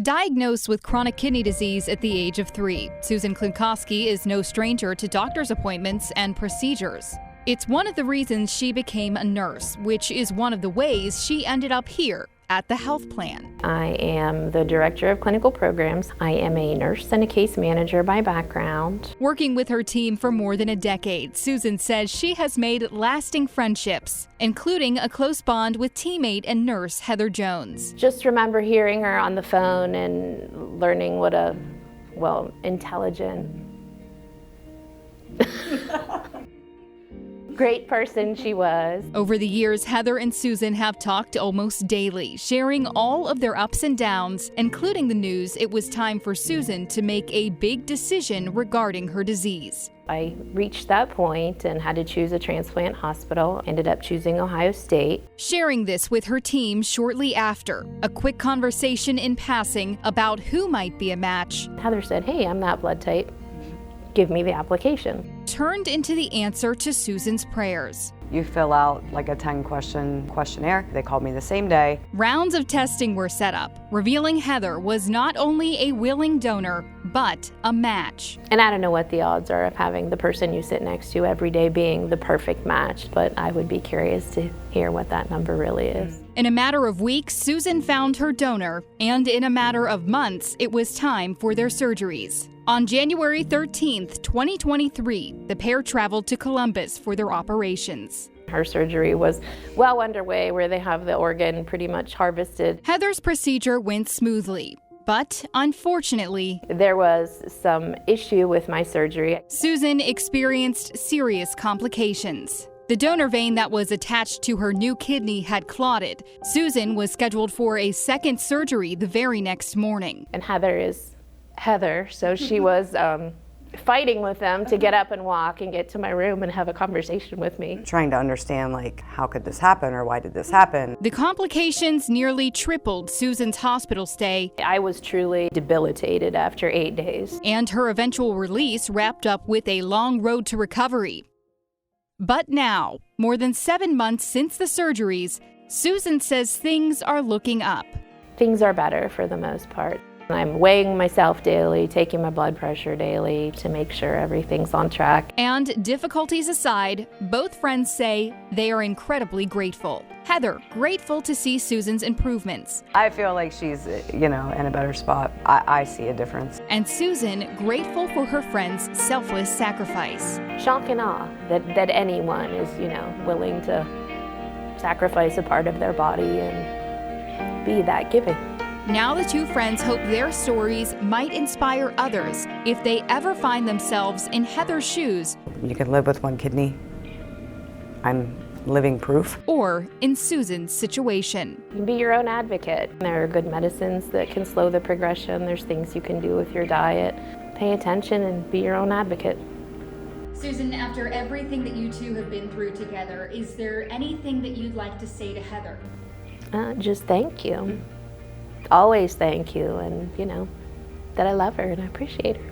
Diagnosed with chronic kidney disease at the age of 3, Susan Klinkoski is no stranger to doctor's appointments and procedures. It's one of the reasons she became a nurse, which is one of the ways she ended up here at the health plan. I am the director of clinical programs. I am a nurse and a case manager by background. Working with her team for more than a decade, Susan says she has made lasting friendships, including a close bond with teammate and nurse Heather Jones. Just remember hearing her on the phone and learning what a, intelligent, great person she was. Over the years, Heather and Susan have talked almost daily, sharing all of their ups and downs, including the news it was time for Susan to make a big decision regarding her disease. I reached that point and had to choose a transplant hospital, ended up choosing Ohio State. Sharing this with her team shortly after, a quick conversation in passing about who might be a match. Heather said, "Hey, I'm that blood type. Give me the application." Turned into the answer to Susan's prayers. You fill out like a 10-question questionnaire. They called me the same day. Rounds of testing were set up, revealing Heather was not only a willing donor, but a match. And I don't know what the odds are of having the person you sit next to every day being the perfect match, but I would be curious to hear what that number really is. In a matter of weeks, Susan found her donor, and in a matter of months, it was time for their surgeries. On January 13th, 2023, the pair traveled to Columbus for their operations. Her surgery was well underway, where they have the organ pretty much harvested. Heather's procedure went smoothly, but unfortunately, there was some issue with my surgery. Susan experienced serious complications. The donor vein that was attached to her new kidney had clotted. Susan was scheduled for a second surgery the very next morning. And Heather is Heather, so she was fighting with them to get up and walk and get to my room and have a conversation with me. Trying to understand, how could this happen or why did this happen? The complications nearly tripled Susan's hospital stay. I was truly debilitated after 8 days. And her eventual release wrapped up with a long road to recovery. But now, more than 7 months since the surgeries, Susan says things are looking up. Things are better for the most part. I'm weighing myself daily, taking my blood pressure daily to make sure everything's on track. And difficulties aside, both friends say they are incredibly grateful. Heather, grateful to see Susan's improvements. I feel like she's, in a better spot. I see a difference. And Susan, grateful for her friend's selfless sacrifice. Shock and awe that anyone is, willing to sacrifice a part of their body and be that giving. Now the two friends hope their stories might inspire others if they ever find themselves in Heather's shoes. You can live with one kidney. I'm living proof. Or in Susan's situation. You can be your own advocate. There are good medicines that can slow the progression. There's things you can do with your diet. Pay attention and be your own advocate. Susan, after everything that you two have been through together, is there anything that you'd like to say to Heather? Just thank you. Always thank you, and that I love her and I appreciate her.